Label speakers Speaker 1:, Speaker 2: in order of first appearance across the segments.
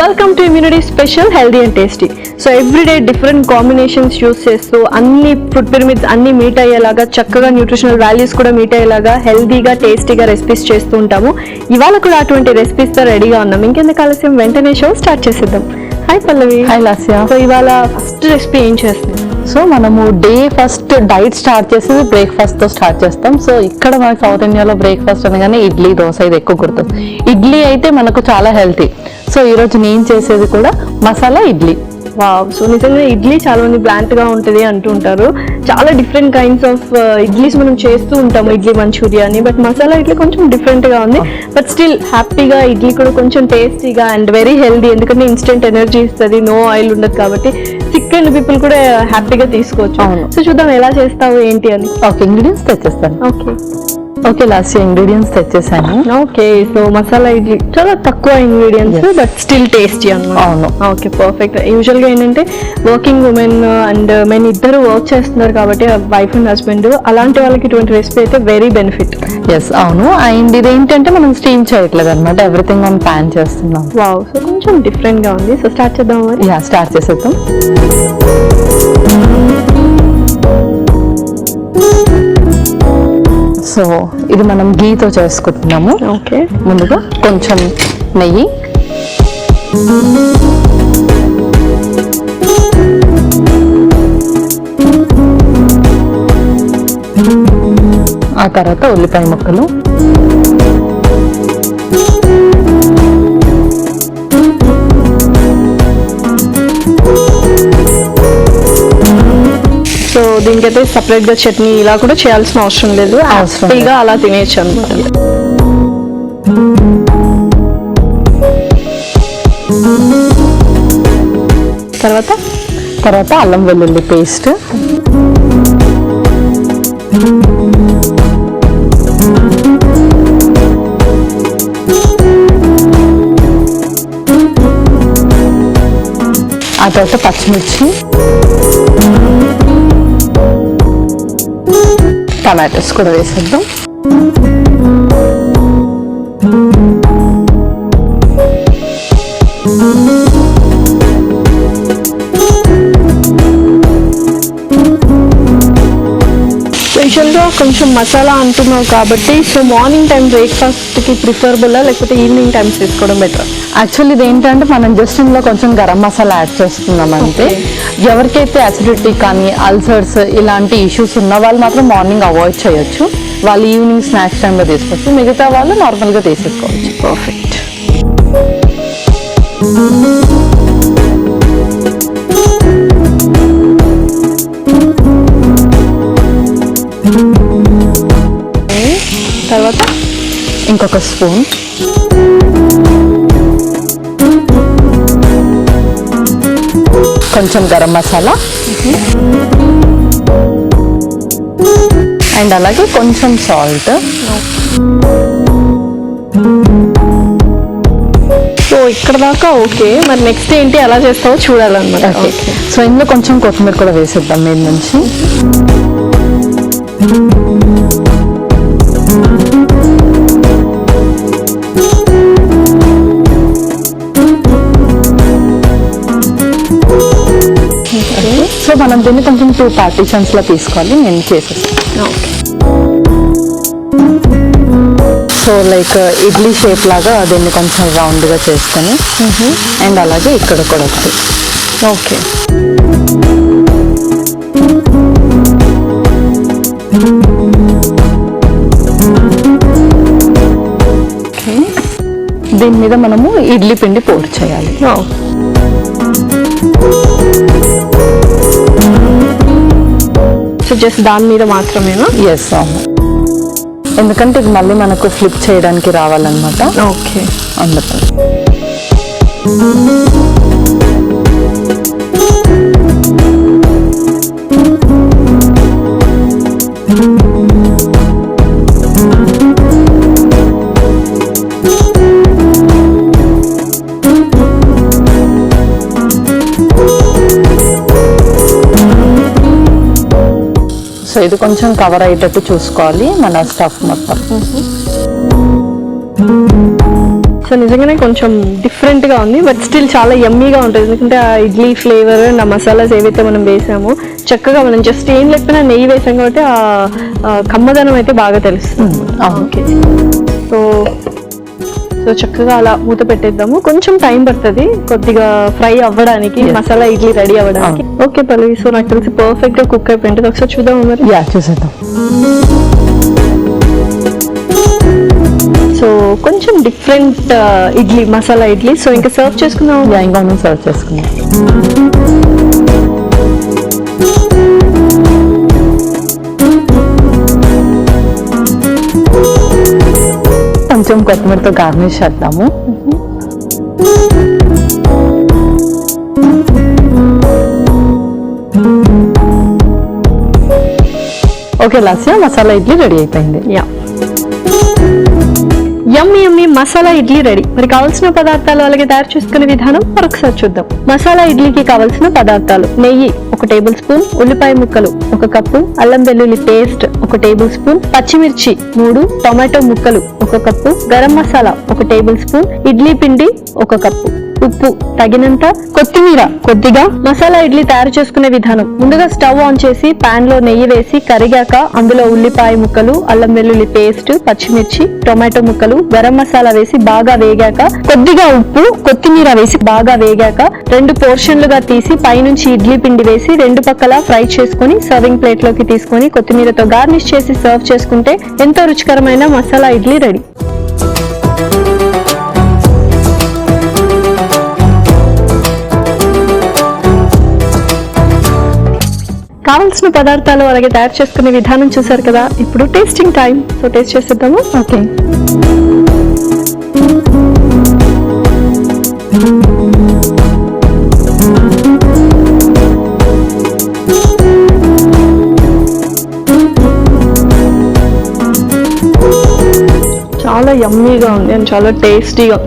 Speaker 1: Welcome to immunity special healthy and tasty. So everyday different combinations use చేస్తూ అన్ని food pyramids అన్ని meet అయ్యేలాగా, చక్కగా న్యూట్రిషనల్ వాల్యూస్ కూడా మీట్ అయ్యేలాగా హెల్దీగా టేస్టీగా రెసిపీస్ చేస్తూ ఉంటాము. ఇవాళ కూడా అటువంటి రెసిపీస్తో రెడీగా ఉన్నాం. ఇంకెందుకు ఆలస్యం, వెంటనే షో స్టార్ట్ చేసేద్దాం. హాయ్ పల్లవి.
Speaker 2: హాయ్ లాస్య.
Speaker 1: సో ఇవాళ ఫస్ట్ రెసిపీ ఏం చేస్తాం?
Speaker 2: సో మనము డే ఫస్ట్ డైట్ స్టార్ట్ చేసేది బ్రేక్ఫాస్ట్తో స్టార్ట్ చేస్తాం. సో ఇక్కడ మనకి సౌత్ ఇండియాలో బ్రేక్ఫాస్ట్ అనగానే ఇడ్లీ, దోశ ఇది ఎక్కువ గుర్తుంది. ఇడ్లీ అయితే మనకు చాలా హెల్తీ. సో ఈరోజు నేను చేసేది కూడా మసాలా ఇడ్లీ.
Speaker 1: వావ్. సో నిజంగా ఇడ్లీ చాలా మంది బ్లాంట్ గా ఉంటుంది అంటూ ఉంటారు. చాలా డిఫరెంట్ కైండ్స్ ఆఫ్ ఇడ్లీస్ మనం చేస్తూ ఉంటాము, ఇడ్లీ మంచూరియా అని. బట్ మసాలా ఇడ్లీ కొంచెం డిఫరెంట్ గా ఉంది. బట్ స్టిల్ హ్యాపీగా ఇడ్లీ కూడా కొంచెం టేస్టీగా అండ్ వెరీ హెల్దీ. ఎందుకంటే ఇన్స్టెంట్ ఎనర్జీ ఇస్తుంది, నో ఆయిల్ ఉండదు కాబట్టి సిక్ అండ్ పీపుల్ కూడా హ్యాపీగా తీసుకోవచ్చు. సో చూద్దాం ఎలా చేస్తావు ఏంటి అని.
Speaker 2: ఓకే, ఇంగ్రీడియంట్స్ తెచ్చేస్తాను. ఓకే లాస్ట్ ఇంగ్రీడియంట్స్ తెచ్చేసాను.
Speaker 1: ఓకే, సో మసాలా ఇడ్లీ చాలా తక్కువ ఇంగ్రీడియంట్స్ బట్ స్టిల్ టేస్టీ అన్నమాట.
Speaker 2: అవును.
Speaker 1: Okay, perfect. యూజువల్ గా ఏంటంటే వర్కింగ్ ఉమెన్ అండ్ మెన్ ఇద్దరు వర్క్ చేస్తున్నారు కాబట్టి, వైఫ్ అండ్ హస్బెండ్, అలాంటి వాళ్ళకి ఇటువంటి రెసిపీ అయితే వెరీ బెనిఫిట్.
Speaker 2: ఎస్, అవును. అండ్ ఇదేంటంటే మనం స్టీమ్ చేయట్లేదు అనమాట, ఎవ్రీథింగ్ మనం ప్యాన్ చేస్తున్నాం.
Speaker 1: వావ్, సో కొంచెం డిఫరెంట్ గా ఉంది. సో స్టార్ట్ చేద్దాం మరి.
Speaker 2: యా, స్టార్ట్ చేసేద్దాం. సో ఇది మనం గీతో చేసుకుంటున్నాము.
Speaker 1: ఓకే,
Speaker 2: ముందుగా కొంచెం నెయ్యి, ఆ తర్వాత ఉల్లిపాయ ముక్కలు,
Speaker 1: సో దీనికైతే సపరేట్ గా చట్నీ ఇలా కూడా చేయాల్సిన అవసరం లేదు, హ్యాపీగా అలా తినేయచ్చు అనమాట.
Speaker 2: తర్వాత అల్లం వెల్లుల్లి పేస్ట్, ఆ తర్వాత పచ్చిమిర్చి, టమాటోస్ కూడా వేసేద్దాం.
Speaker 1: స్పెషల్గా కొంచెం మసాలా అంటున్నావు కాబట్టి, సో మార్నింగ్ టైం బ్రేక్ఫాస్ట్కి ప్రిఫరబుల్లా లేకపోతే ఈవినింగ్ టైమ్స్ తీసుకోవడం బెటర్?
Speaker 2: యాక్చువల్లీ ఇదేంటంటే మనం జస్ట్ ఇందులో కొంచెం గరం మసాలా యాడ్ చేస్తున్నాం అంతే. ఎవరికైతే అసిడిటీ కానీ అల్సర్స్ ఇలాంటి ఇష్యూస్ ఉన్న వాళ్ళు మాత్రం మార్నింగ్ అవాయిడ్ చేయొచ్చు, వాళ్ళు ఈవినింగ్ స్నాక్స్ టైంలో తీసుకోవచ్చు. మిగతా వాళ్ళు నార్మల్గా తీసేసుకోవచ్చు.
Speaker 1: పర్ఫెక్ట్. తర్వాత
Speaker 2: ఇంకొక స్పూన్, కొంచెం గరం మసాలా, అండ్ అలాగే కొంచెం సాల్ట్.
Speaker 1: సో ఇక్కడ దాకా ఓకే, మరి నెక్స్ట్ ఏంటి ఎలా చేస్తావో చూడాలన్నమాట.
Speaker 2: సో ఇందులో కొంచెం కొత్తిమీర కూడా వేసేద్దాం మీద నుంచి. సో మనం దీన్ని కొంచెం 2 పార్టీషన్స్ లా తీసుకోవాలి. నేను చేసేస్తాను. సో లైక్ ఇడ్లీ షేప్ లాగా దీన్ని కొంచెం రౌండ్గా చేసుకొని, అండ్ అలాగే ఇక్కడ కూడా ఒకటి.
Speaker 1: ఓకే,
Speaker 2: దీని మీద మనము ఇడ్లీ పిండి పోటు చేయాలి.
Speaker 1: సో జస్ట్ దాని మీద మాత్రమేనా?
Speaker 2: ఎస్, అవును. ఎందుకంటే ఇది మళ్ళీ మనకు ఫ్లిప్ చేయడానికి రావాలన్నమాట.
Speaker 1: ఓకే,
Speaker 2: అందుకని. సో ఇది కొంచెం కవర్ అయ్యేటట్టు చూసుకోవాలి మన స్టఫ్ మొత్తం.
Speaker 1: సో నిజంగానే కొంచెం డిఫరెంట్ గా ఉంది, బట్ స్టిల్ చాలా యమ్మీగా ఉంటుంది. ఎందుకంటే ఆ ఇడ్లీ ఫ్లేవర్ అండ్ ఆ మసాలాస్ ఏవైతే మనం వేసామో చక్కగా, మనం జస్ట్ ఏం లేకపోయినా నెయ్యి వేసాం కాబట్టి ఆ కమ్మదనం అయితే బాగా తెలుస్తుంది. ఓకే, సో సో చక్కగా అలా మూత పెట్టేద్దాము. కొంచెం టైం పడుతుంది కొద్దిగా ఫ్రై అవ్వడానికి, మసాలా ఇడ్లీ రెడీ అవ్వడానికి. ఓకే పల్లవి, సో నాకు తెలిసి పర్ఫెక్ట్ గా కుక్ అయిపోయింది. ఒకసారి చూద్దాం మరి.
Speaker 2: చూసేద్దాం.
Speaker 1: సో కొంచెం డిఫరెంట్ ఇడ్లీ, మసాలా ఇడ్లీ. సో ఇంకా సర్వ్ చేసుకుందాం.
Speaker 2: ఇంకా మనం సర్వ్ చేసుకుందాం. కొంచెం కొత్తిమీరతో గార్నిష్ చేద్దాము. ఓకే లాస్య, మసాలా ఇడ్లీ రెడీ అయిపోయింది.
Speaker 1: యమ్మీ యమ్మీ మసాలా ఇడ్లీ రెడీ. మరి కావాల్సిన పదార్థాలు అలాగే తయారు చేసుకునే విధానం మరొకసారి చూద్దాం. మసాలా ఇడ్లీకి కావాల్సిన పదార్థాలు: నెయ్యి 1 టేబుల్ స్పూన్, ఉల్లిపాయ ముక్కలు 1 కప్పు, అల్లం వెల్లుల్లి పేస్ట్ 1 టేబుల్ స్పూన్, పచ్చిమిర్చి 3, టొమాటో ముక్కలు 1 cup, garam masala 1 table spoon, idli పిండి 1 కప్పు, ఉప్పు తగినంత, కొత్తిమీర కొద్దిగా. మసాలా ఇడ్లీ తయారు చేసుకునే విధానం: ముందుగా స్టవ్ ఆన్ చేసి పాన్ లో నెయ్యి వేసి కరిగాక అందులో ఉల్లిపాయ ముక్కలు, అల్లం వెల్లుల్లి పేస్ట్, పచ్చిమిర్చి, టొమాటో ముక్కలు, గరం మసాలా వేసి బాగా వేగాక కొద్దిగా ఉప్పు, కొత్తిమీర వేసి బాగా వేగాక 2 పోర్షన్లుగా తీసి పైనుంచి ఇడ్లీ పిండి వేసి 2 పక్కలా ఫ్రై చేసుకుని సర్వింగ్ ప్లేట్ లోకి తీసుకొని కొత్తిమీరతో గార్నిష్ చేసి సర్వ్ చేసుకుంటే ఎంతో రుచికరమైన మసాలా ఇడ్లీ రెడీ. కావాల్సిన పదార్థాలు అలాగే తయారు చేసుకునే విధానం చూసారు కదా. ఇప్పుడు టేస్టింగ్ టైం. సో టేస్ట్ చేసేద్దాము.
Speaker 2: ఓకే,
Speaker 1: చాలా యమ్మీగా ఉంది అండ్ చాలా టేస్టీగా.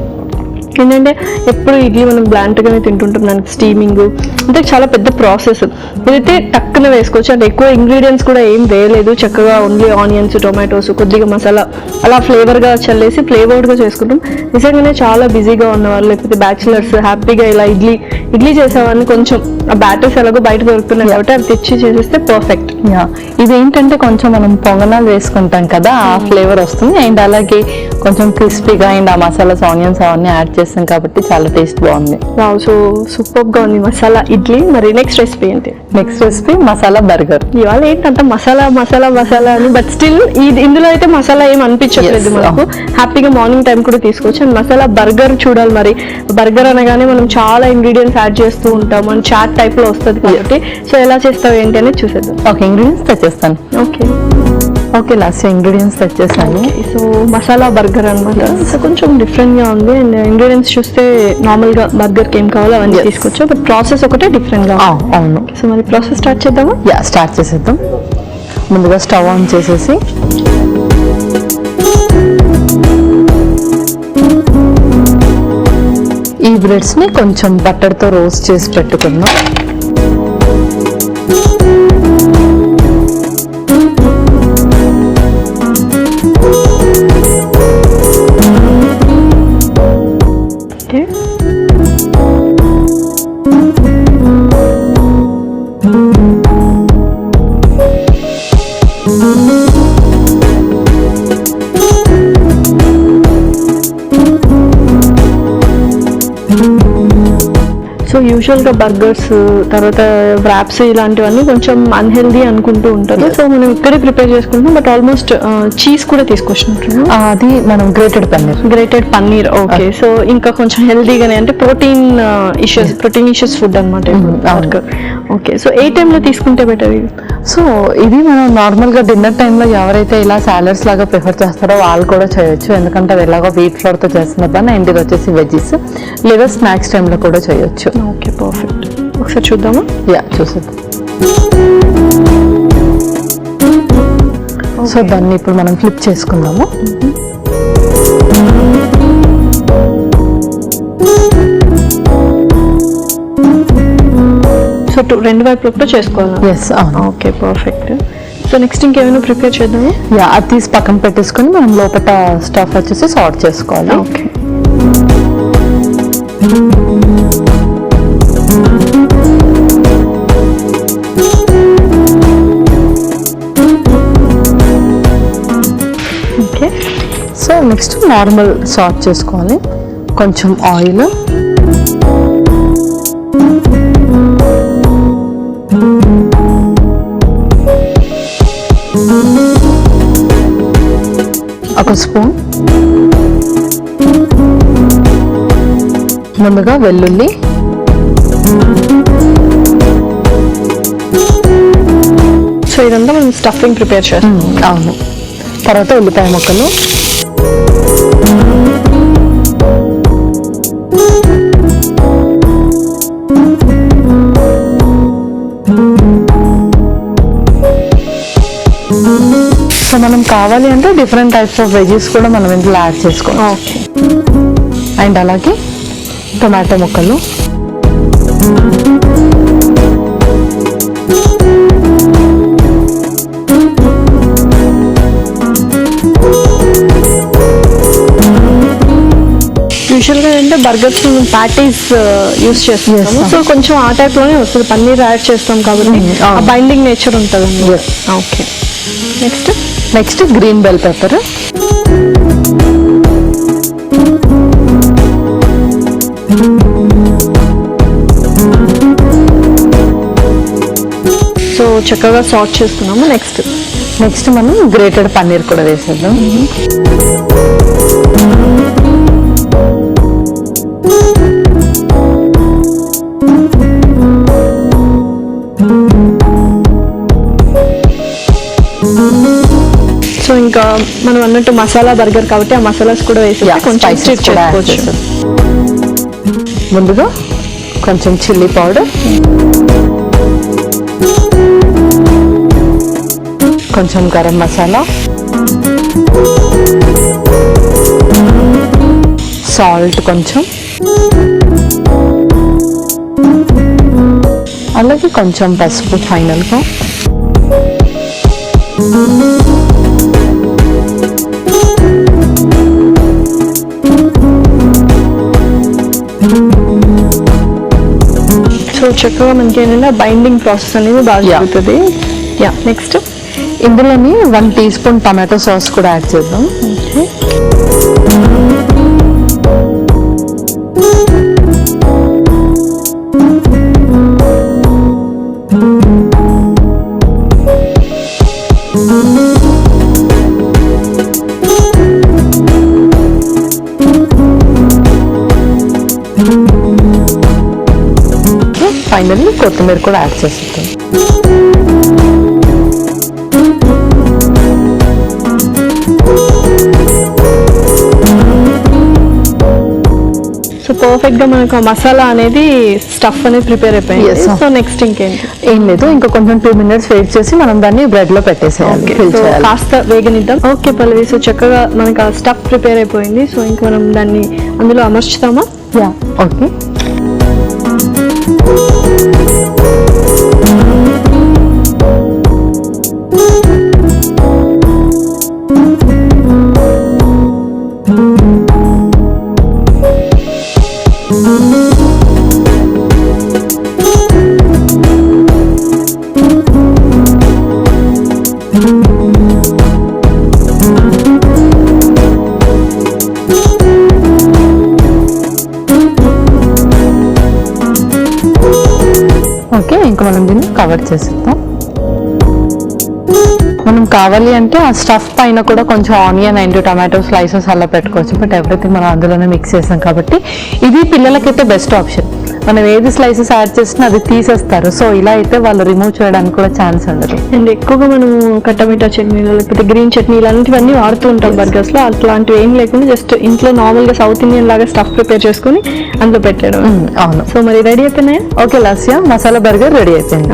Speaker 1: ఏంటంటే ఎప్పుడు ఇడ్లీ మనం బ్లాంట్గానే తింటుంటాం, దానికి స్టీమింగ్ అంటే చాలా పెద్ద ప్రాసెస్. ఇదైతే టక్కున వేసుకోవచ్చు, అంటే ఎక్కువ ఇంగ్రీడియంట్స్ కూడా ఏం వేయలేదు. చక్కగా ఓన్లీ ఆనియన్స్, టొమాటోస్, కొద్దిగా మసాలా అలా ఫ్లేవర్గా చల్లేసి ఫ్లేవర్డ్గా చేసుకుంటాం. నిజంగానే చాలా బిజీగా ఉన్నవాళ్ళు లేకపోతే బ్యాచిలర్స్ హ్యాపీగా ఇలా ఇడ్లీ చేసేవాళ్ళని కొంచెం ఆ బ్యాటర్స్ ఎలాగో బయట దొరుకుతున్నాయి కాబట్టి అవి తెచ్చి చేసేస్తే పర్ఫెక్ట్.
Speaker 2: ఇదేంటంటే కొంచెం మనం పొంగనాలు వేసుకుంటాం కదా, ఆ ఫ్లేవర్ వస్తుంది. అండ్ అలాగే కొంచెం క్రిస్పీగా అండ్ ఆ మసాలాస్, ఆనియన్స్ అవన్నీ యాడ్ చేస్తాం కాబట్టి చాలా టేస్ట్ బాగుంది.
Speaker 1: సో సూపర్ గా ఉంది మసాలా ఇడ్లీ. మరి నెక్స్ట్ రెసిపీ ఏంటి?
Speaker 2: Next recipe masala burger.
Speaker 1: ఇవాళ ఏంటంటే మసాలా మసాలా మసాలా అని, బట్ స్టిల్ ఇందులో అయితే మసాలా ఏం అనిపించట్లేదు మనకు. హ్యాపీగా మార్నింగ్ టైం కూడా తీసుకోవచ్చు. అండ్ మసాలా బర్గర్ చూడాలి. మరి బర్గర్ అనగానే మనం చాలా ఇంగ్రీడియంట్స్ యాడ్ చేస్తూ ఉంటాం, మన చాట్ టైప్ లో వస్తుంది కాబట్టి. సో ఎలా చేస్తావు ఏంటి అనేది చూసేద్దాం.
Speaker 2: ఓకే, ఇంగ్రీడియంట్స్ తెచ్చేస్తాను. ఓకే లాస్ట్ ఇంగ్రీడియంట్స్ తెచ్చేసాను.
Speaker 1: సో మసాలా బర్గర్ అనమాట. సో కొంచెం డిఫరెంట్ గా ఉంది. అండ్ ఇంగ్రీడియంట్స్ చూస్తే నార్మల్ గా బర్గర్ కి ఏం కావాలో అవన్నీ తీసుకోవచ్చు, బట్ ప్రాసెస్ ఒకటే డిఫరెంట్ గా.
Speaker 2: అవును.
Speaker 1: సో మరి ప్రాసెస్ స్టార్ట్ చేద్దామా?
Speaker 2: స్టార్ట్ చేసేద్దాం. ముందుగా స్టవ్ ఆన్ చేసేసి ఈ బ్రెడ్స్ ని కొంచెం బటర్ తో రోస్ట్ చేసి పెట్టుకుందాం.
Speaker 1: సో యూజువల్ గా బర్గర్స్ తర్వాత వ్రాప్స్ ఇలాంటివన్నీ కొంచెం అన్హెల్దీ అనుకుంటూ ఉంటారు. సో మనం ఇక్కడే ప్రిపేర్ చేసుకుంటాం, బట్ ఆల్మోస్ట్ చీజ్ కూడా తీసుకొచ్చినట్టు.
Speaker 2: అది మనం గ్రేటెడ్ పన్నీర్.
Speaker 1: ఓకే, సో ఇంకా కొంచెం హెల్దీగానే, అంటే ప్రోటీన్ ఇష్యూస్ ఫుడ్ అనమాట బర్గర్. ఓకే, సో ఏ టైంలో తీసుకుంటే బెటర్?
Speaker 2: సో ఇది మనం నార్మల్ గా డిన్నర్ టైంలో ఎవరైతే ఇలా సాలడ్స్ లాగా ప్రిఫర్ చేస్తారో వాళ్ళు కూడా చేయొచ్చు, ఎందుకంటే అది ఎలాగో వీట్ ఫ్లోర్ తో చేస్తున్న పని. అండ్ ఇది వచ్చేసి వెజ్జెస్, లేదా స్నాక్స్ టైంలో కూడా చేయొచ్చు.
Speaker 1: Okay, perfect. ఒకసారి చూద్దామా?
Speaker 2: చూసేద్దాం. సో దాన్ని ఇప్పుడు మనం ఫ్లిప్ చేసుకుందాము.
Speaker 1: సో రెండు వైపులో కూడా చేసుకోవాలి.
Speaker 2: Yes.
Speaker 1: Okay, perfect. So next ఇంకేమైనా ప్రిపేర్ చేద్దాము.
Speaker 2: యా, అది తీసి పక్కన పెట్టేసుకొని మనం లోపల స్టఫ్ వచ్చేసి సార్ట్ చేసుకోవాలి.
Speaker 1: Okay. Okay,
Speaker 2: so next normal sort చేసుకోవాలి. కొంచెం ఆయిల్, ఒక స్పూన్ ముందుగా వెల్లుల్లి,
Speaker 1: సో ఇదంతా మనం స్టఫింగ్ ప్రిపేర్ చేస్తాం.
Speaker 2: అవును. తర్వాత ఉల్లిపాయ ముక్కలు, సో మనం కావాలి అంటే డిఫరెంట్ టైప్స్ ఆఫ్ వెజెస్ కూడా మనం ఇందులో యాడ్ చేసుకోవాలి.
Speaker 1: ఓకే.
Speaker 2: అండ్ అలాగే టొమాటో ముక్కలు,
Speaker 1: యూజువల్గా ఏంటంటే బర్గర్స్ మనం ప్యాటీస్ యూస్ చేస్తాము. సో కొంచెం ఆ టైప్లోనే వస్తుంది, పన్నీర్ యాడ్ చేస్తాం కాబట్టి ఆ బైండింగ్ నేచర్ ఉంటుంది. Okay.
Speaker 2: Next green bell pepper,
Speaker 1: so చక్కగా సార్ట్ చేసుకున్నాము.
Speaker 2: నెక్స్ట్ మనం గ్రేటెడ్ పన్నీర్ కూడా వేసేద్దాం.
Speaker 1: సో ఇంకా మనం అన్నట్టు మసాలా బర్గర్ కాబట్టి ఆ మసాలాస్ కూడా వేసి కొంచెం స్టిక్ చేసుకోవచ్చు.
Speaker 2: ముందుగా కొంచెం చిల్లీ పౌడర్, కొంచెం గరం మసాలా, సాల్ట్ కొంచెం, అలాగే కొంచెం పసుపు ఫైనల్గా.
Speaker 1: సో చక్కగా మనకి ఏంటంటే బైండింగ్ ప్రాసెస్ అనేది బాగా జరుగుతుంది. నెక్స్ట్
Speaker 2: ఇందులోని 1 టీ స్పూన్ టమాటో సాస్ కూడా యాడ్ చేద్దాం. ఫైనల్లీ కొత్తిమీర కూడా యాడ్ చేస్తాం.
Speaker 1: సో పర్ఫెక్ట్ గా మనకు మసాలా అనేది స్టఫ్ అనేది ప్రిపేర్ అయిపోయింది. సో నెక్స్ట్
Speaker 2: ఏం లేదు, ఇంకా కొంచెం 2 minutes వెయిట్ చేసి మనం దాన్ని బ్రెడ్ లో పెట్టేసేయాలి.
Speaker 1: కాస్త వేగనిద్దాం. ఓకే పల్లవి, సో చక్కగా మనకు ఆ స్టఫ్ ప్రిపేర్ అయిపోయింది. సో ఇంకా మనం దాన్ని అందులో అమర్చుతామా?
Speaker 2: ఓకే. ఓకే, ఇంకా మనం దీన్ని కవర్ చేసేద్దాం. మనం కావాలి అంటే ఆ స్టఫ్ పైన కూడా కొంచెం ఆనియన్ అండ్ టమాటో స్లైసెస్ అలా పెట్టుకోవచ్చు. బట్ ఎవ్రీథింగ్ మనం అందులోనే మిక్స్ చేసాం కాబట్టి ఇది పిల్లలకైతే బెస్ట్ ఆప్షన్. మనం ఏది స్లైసెస్ యాడ్ చేసినా అది తీసేస్తారు. సో ఇలా అయితే వాళ్ళు రిమూవ్ చేయడానికి కూడా ఛాన్స్ ఉండదు.
Speaker 1: అండ్ ఎక్కువగా మనము టమాటా చట్నీలు లేకపోతే గ్రీన్ చట్నీ ఇలాంటివన్నీ వాడుతూ ఉంటాం బర్గర్స్ లో. అట్లాంటివి ఏం లేకుండా జస్ట్ ఇంట్లో నార్మల్ గా సౌత్ ఇండియన్ లాగా స్టఫ్ ప్రిపేర్ చేసుకుని అందులో పెట్టాడు.
Speaker 2: అవును.
Speaker 1: సో మరి రెడీ అయిపోయినాయా?
Speaker 2: Okay Lasya, masala burger ready అయిపోయింది.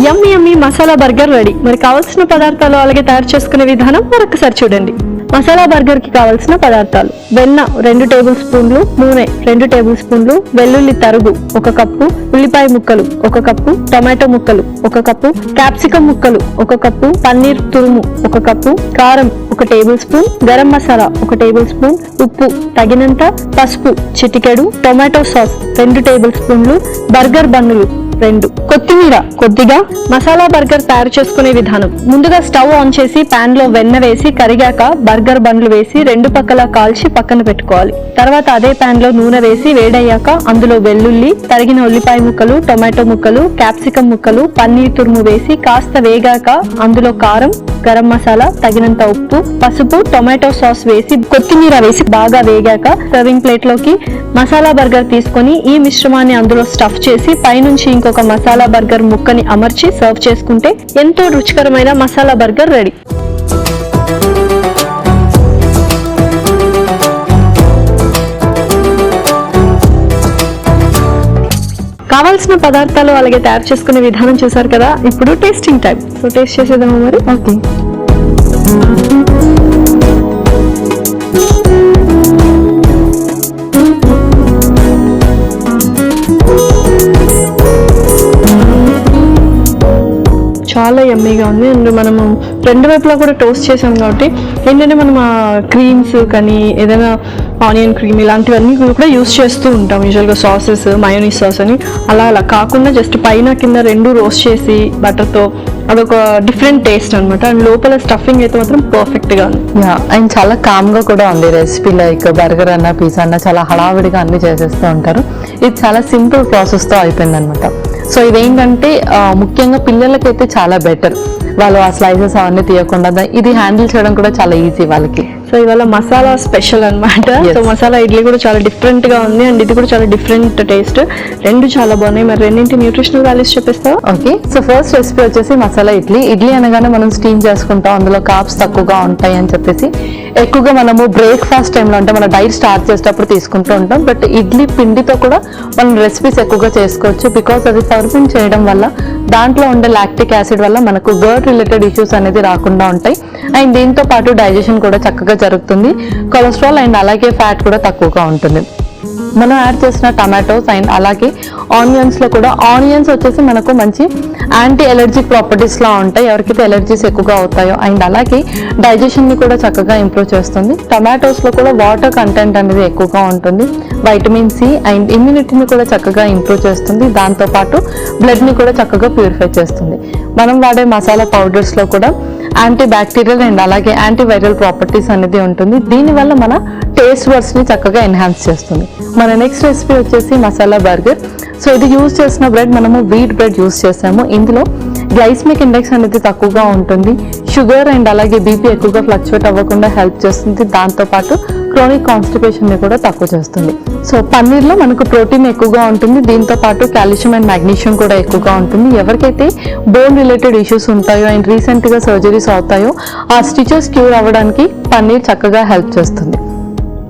Speaker 1: యమ్మీ యమ్మీ మసాలా బర్గర్ రెడీ. మరి కావాల్సిన పదార్థాలు అలాగే తయారు చేసుకునే విధానం మరొకసారి చూడండి. మసాలా బర్గర్ కి కావాల్సిన పదార్థాలు: వెన్న 2 టేబుల్ స్పూన్లు, నూనె 2 టేబుల్ స్పూన్లు, వెల్లుల్లి తరుగు 1 కప్పు, ఉల్లిపాయ ముక్కలు 1 కప్పు, టొమాటో ముక్కలు 1 కప్పు, క్యాప్సికం ముక్కలు 1 కప్పు, పన్నీర్ తురుము 1 కప్పు, కారం 1 table spoon, garam masala 1 table spoon, ఉప్పు తగినంత, పసుపు చిటికెడు, టొమాటో సాస్ 2 టేబుల్ స్పూన్లు, బర్గర్ బన్నులు 2, కొత్తిమీర కొద్దిగా. మసాలా బర్గర్ తయారు చేసుకునే విధానం: ముందుగా స్టవ్ ఆన్ చేసి పాన్ లో వెన్న వేసి కరిగాక బర్గర్ బండ్లు వేసి 2 పక్కలా కాల్చి పక్కన పెట్టుకోవాలి. తర్వాత అదే పాన్ లో నూనె వేసి వేడయ్యాక అందులో వెల్లుల్లి, తరిగిన ఉల్లిపాయ ముక్కలు, టొమాటో ముక్కలు, క్యాప్సికం ముక్కలు, పన్నీర్ తురుము వేసి కాస్త వేగాక అందులో కారం, గరం మసాలా, తగినంత ఉప్పు, పసుపు, టొమాటో సాస్ వేసి కొత్తిమీర వేసి బాగా వేగాక సర్వింగ్ ప్లేట్ లోకి మసాలా బర్గర్ తీసుకొని ఈ మిశ్రమాన్ని అందులో స్టఫ్ చేసి పైనుంచి ఇంకొక మసాలా బర్గర్ ముక్కని అమర్చి సర్వ్ చేసుకుంటే ఎంతో రుచికరమైన మసాలా బర్గర్ రెడీ. కావాల్సిన పదార్థాలు అలాగే తయారు చేసుకునే విధానం చూసారు కదా. ఇప్పుడు టేస్టింగ్ టైం. సో టేస్ట్ చేసేద్దామా మరి?
Speaker 2: ఓకే.
Speaker 1: చాలా యమ్మీగా ఉంది. అండ్ మనము 2 వైపులా కూడా టోస్ట్ చేసాం కాబట్టి ఏంటంటే మనం ఆ క్రీమ్స్ కానీ ఏదైనా ఆనియన్ క్రీమ్ ఇలాంటివన్నీ కూడా యూస్ చేస్తూ ఉంటాం యూజువల్గా, సాసెస్, మయోనీస్ సాస్ అని. అలా కాకుండా జస్ట్ పైన కింద 2 రోస్ట్ చేసి బటర్తో అదొక డిఫరెంట్ టేస్ట్ అనమాట. అండ్ లోపల స్టఫింగ్ అయితే మాత్రం పర్ఫెక్ట్గా ఉంది.
Speaker 2: అండ్ చాలా కామ్గా కూడా ఉంది రెసిపీ. లైక్ బర్గర్ అన్న, పిజ్జా అన్న చాలా హడావిడిగా అన్ని చేసేస్తూ ఉంటారు. ఇది చాలా సింపుల్ ప్రాసెస్తో అయిపోయింది అనమాట. సో ఇదేంటంటే ముఖ్యంగా పిల్లలకైతే చాలా బెటర్. వాళ్ళు ఆ స్లైసెస్ అవన్నీ తీయకుండా ఇది హ్యాండిల్ చేయడం కూడా చాలా ఈజీ వాళ్ళకి.
Speaker 1: సో ఇవాళ మసాలా స్పెషల్ అనమాట. సో మసాలా ఇడ్లీ కూడా చాలా డిఫరెంట్ గా ఉంది అండ్ ఇది కూడా చాలా డిఫరెంట్ టేస్ట్. 2 చాలా బాగున్నాయి. మరి రెండింటి న్యూట్రిషనల్ వాల్యూస్ చెప్పేస్తావా?
Speaker 2: ఓకే. సో ఫస్ట్ రెసిపీ వచ్చేసి మసాలా ఇడ్లీ. ఇడ్లీ అనగానే మనం స్టీమ్ చేసుకుంటాం, అందులో కార్బ్స్ తక్కువగా ఉంటాయి అని చెప్పేసి ఎక్కువగా మనము బ్రేక్ఫాస్ట్ టైంలో అంటే మన డైట్ స్టార్ట్ చేసేటప్పుడు తీసుకుంటూ ఉంటాం. బట్ ఇడ్లీ పిండితో కూడా మనం రెసిపీస్ ఎక్కువగా చేసుకోవచ్చు. బికాస్ అది ఫర్మెంట్ చేయడం వల్ల దాంట్లో ఉండే లాక్టిక్ యాసిడ్ వల్ల మనకు గర్డ్ రిలేటెడ్ ఇష్యూస్ అనేది రాకుండా ఉంటాయి. అండ్ దీంతో పాటు డైజెషన్ కూడా చక్కగా జరుగుతుంది. కొలెస్ట్రాల్ అండ్ అలాగే ఫ్యాట్ కూడా తక్కువగా ఉంటుంది. మనం యాడ్ చేసిన టమాటోస్ అండ్ అలాగే ఆనియన్స్లో కూడా ఆనియన్స్ వచ్చేసి మనకు మంచి యాంటీ ఎలర్జిక్ ప్రాపర్టీస్లా ఉంటాయి ఎవరికైతే ఎలర్జీస్ ఎక్కువగా అవుతాయో. అండ్ అలాగే డైజెషన్ని కూడా చక్కగా ఇంప్రూవ్ చేస్తుంది. టమాటోస్లో కూడా వాటర్ కంటెంట్ అనేది ఎక్కువగా ఉంటుంది. వైటమిన్ సి అండ్ ఇమ్యూనిటీని కూడా చక్కగా ఇంప్రూవ్ చేస్తుంది. దాంతోపాటు బ్లడ్ని కూడా చక్కగా ప్యూరిఫై చేస్తుంది. మనం వాడే మసాలా పౌడర్స్లో కూడా యాంటీ బ్యాక్టీరియల్ అండ్ అలాగే యాంటీ వైరల్ ప్రాపర్టీస్ అనేది ఉంటుంది. దీనివల్ల మన టేస్ట్ బడ్స్ని చక్కగా ఎన్హాన్స్ చేస్తుంది. మన నెక్స్ట్ రెసిపీ వచ్చేసి మసాలా బర్గర్. సో ఇది యూజ్ చేసిన బ్రెడ్ మనము వీట్ బ్రెడ్ యూజ్ చేసాము. ఇందులో గ్లైసమిక్ ఇండెక్స్ అనేది తక్కువగా ఉంటుంది. షుగర్ అండ్ అలాగే బీపీ ఎక్కువగా ఫ్లక్చువేట్ అవ్వకుండా హెల్ప్ చేస్తుంది. దాంతోపాటు క్రోనిక్ కాన్స్టిపేషన్ ని కూడా తక్కువ చేస్తుంది. సో పన్నీర్లో మనకు ప్రోటీన్ ఎక్కువగా ఉంటుంది. దీంతో పాటు కాల్షియం అండ్ మాగ్నీషియం కూడా ఎక్కువగా ఉంటుంది. ఎవరికైతే బోన్ రిలేటెడ్ ఇష్యూస్ ఉంటాయో అండ్ రీసెంట్గా సర్జరీస్ అవుతాయో ఆ స్టిచెస్ క్యూర్ అవ్వడానికి పన్నీర్ చక్కగా హెల్ప్ చేస్తుంది.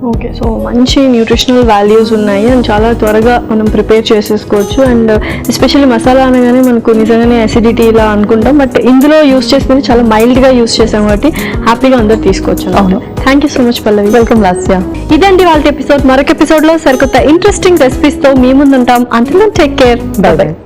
Speaker 1: ఓకే. సో మంచి న్యూట్రిషనల్ వాల్యూస్ ఉన్నాయి అండ్ చాలా త్వరగా మనం ప్రిపేర్ చేసేసుకోవచ్చు. అండ్ ఎస్పెషల్లీ మసాలా అనగానే మనకు నిజంగానే అసిడిటీ ఇలా అనుకుంటాం, బట్ ఇందులో యూస్ చేసింది చాలా మైల్డ్గా యూస్ చేసాం కాబట్టి హ్యాపీగా అందరూ తీసుకోవచ్చు.
Speaker 2: అవును.
Speaker 1: Thank you so much Pallavi.
Speaker 2: Welcome Lasya.
Speaker 1: ఇదండి వాళ్ళ ఎపిసోడ్. మరొక ఎపిసోడ్లో సరికొత్త ఇంట్రెస్టింగ్ రెసిపీస్తో మీ ముందుంటాం. అంతలో టేక్ కేర్.
Speaker 2: By by.